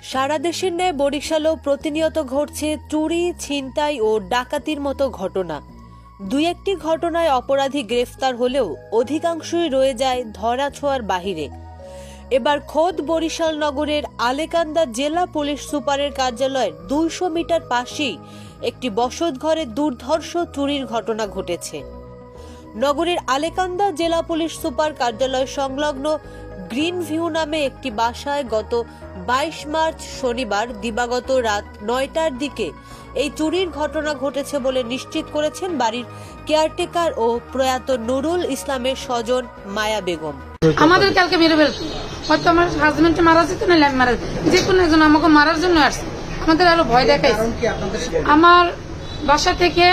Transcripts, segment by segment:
সারা দেশের ন্যায় বরিশালেও প্রতিনিয়ত ঘটছে চুরি, ছিনতাই ও ডাকাতির মতো ঘটনা। দুই একটি ঘটনায় অপরাধী গ্রেফতার হলেও অধিকাংশই রয়ে যায় ধরাছোঁয়ার বাহিরে। এবার খোদ বরিশাল নগরের আলেকান্দা জেলা পুলিশ সুপারের কার্যালয়ের 200 মিটার পাশেই একটি বসতঘরে দুর্ধর্ষ চুরির ঘটনা ঘটেছে। নগরের আলেকান্দা জেলা পুলিশ সুপার কার্যালয় সংলগ্ন গ্রিন ভিউ নামে একটি বাসায় গত 22 মার্চ শনিবার দিবাগত রাত 9টার দিকে এই চুরির ঘটনা ঘটেছে বলে নিশ্চিত করেছেন বাড়ির কেয়ারটেকার ও প্রয়াত নুরুল ইসলামের স্বজন মায়া বেগম। আমাদের কালকে মেরে ফেলতো, হয়তো আমার হাজবেন্ড মারা যেত না, মারা যে কোনো একজন আমাকে মারার জন্য আসছে। আমাদের আরো ভয় দেখাইছে। আমার বাসা থেকে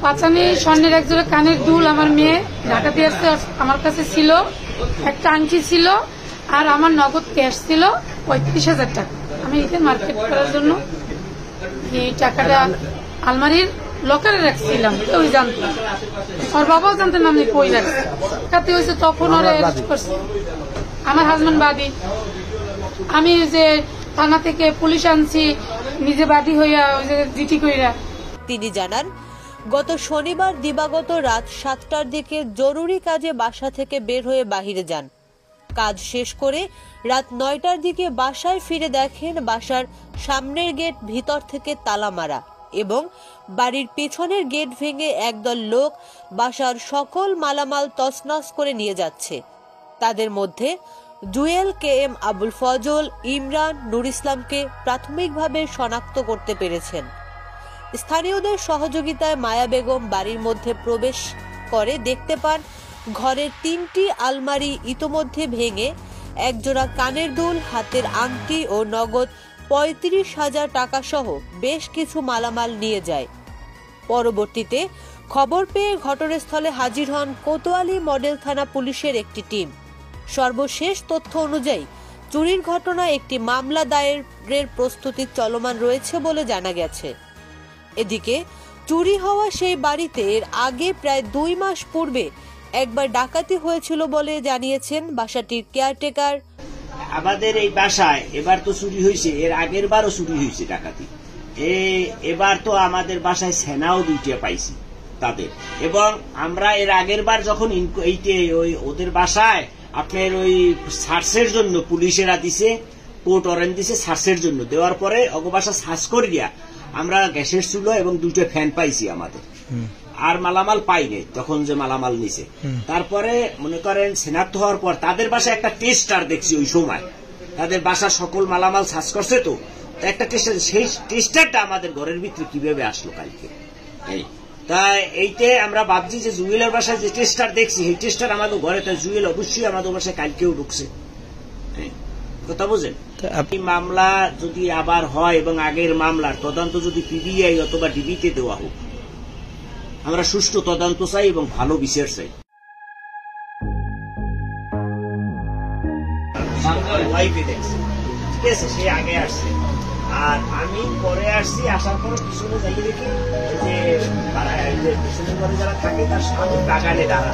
পাঁচানি স্বর্ণের একজোড়া কানের দুল আমার মেয়ে ঢাকা দিয়ে আসছে, আমার কাছে ছিল একটা আংটি ছিল, আর আমার নগদ ক্যাশ ছিল 35,000 টাকা। আমি ঈদের মার্কেট করার জন্য এই টাকাটা আলমারির লকারে রাখছিলাম, ওই জানতো, ওর বাবাও জানতেন আমি কই রাখছি। কাতে হয়েছে তখন ওরা অ্যারেস্ট করছে। আমার হাজবেন্ড বাদী, আমি যে থানা থেকে পুলিশ আনছি নিজে বাদী হইয়া ওই যে জিটি কইরা। তিনি জানান, গত শনিবার দিবাগত রাত 7টার দিকে জরুরি কাজে বাসা থেকে বের হয়ে বাহিরে যান। কাজ শেষ করে রাত 9টার দিকে বাসায় ফিরে দেখেন বাসার সামনের গেট ভিতর থেকে তালা মারা এবং বাড়ির পেছনের গেট ভেঙে একদল লোক বাসার সকল মালামাল তছনছ করে নিয়ে যাচ্ছে। তাদের মধ্যে জুয়েল, KM আবুল ফজল, ইমরান, নুর ইসলামকে প্রাথমিকভাবে শনাক্ত করতে পেরেছেন। স্থানীয়দের সহযোগিতায় মায়া বেগম বাড়ির মধ্যে প্রবেশ করে দেখতে পান ঘরের 3টি আলমারি ইতোমধ্যে ভেঙে একজোড়া কানের দুল, হাতের আংটি ও নগদ 35,000 টাকা সহ বেশ কিছু মালামাল নিয়ে যায়। পরবর্তীতে খবর পেয়ে ঘটনাস্থলে হাজির হন কোতোয়ালি মডেল থানা পুলিশের একটি টিম। সর্বশেষ তথ্য অনুযায়ী চুরির ঘটনায় একটি মামলা দায়েরের প্রস্তুতি চলমান রয়েছে বলে জানা গেছে। এদিকে চুরি হওয়া সেই বাড়িতে এর আগে প্রায় 2 মাস পূর্বে একবার ডাকাতি হয়েছিল বলে জানিয়েছেন বাসাটির কেয়ারটেকার। আমাদের এই বাসায় এবার তো চুরি হয়েছে, এর আগের বারও চুরি হয়েছে ডাকাতি। এবার তো আমাদের বাসায় সেনাও 2টা পাইছি তাদের, এবং আমরা এর আগের বার যখন ওদের বাসায় আপনার ওই সার্চের জন্য পুলিশেরা দিছে, কোর্ট অরেঞ্জ দিছে সার্চের জন্য, দেওয়ার পরে অগবাসা সার্চ করে দিয়া আমরা গ্যাসের চুলো এবং 2টা ফ্যান পাইছি আমাদের, আর মালামাল পাইনি তখন যে মালামাল নিছে। তারপরে মনে করেন শনাক্ত হওয়ার পর তাদের বাসায় একটা টেস্টার দেখছি, ওই সময় তাদের বাসার সকল মালামাল সার্চ করছে, তো একটা টেস্টার, সেই টেস্টারটা আমাদের ঘরের ভিতরে কিভাবে আসলো কালকে। তাই এইতে আমরা ভাবছি যে জুয়েলের বাসায় যে টেস্টার দেখছি সেই টেস্টার আমাদের ঘরে, তাই জুয়েল অবশ্যই আমাদের বাসায় কালকেও ঢুকছে। কথা বুঝেন, এই মামলা যদি আবার হয় এবং আগের মামলার তদন্ত যদি PBI অথবা ডিবিতে দেওয়া হোক, আমরা সুষ্ঠু তদন্ত চাই এবং ভালো বিচার চাই। ঠিক আছে, সে আগে আসছে আর আমি পরে আসছি, আসার পরে পিছনে যাই দেখি যে পিছনে ঘরে যারা থাকে তার সামনে বাগানে দাঁড়া।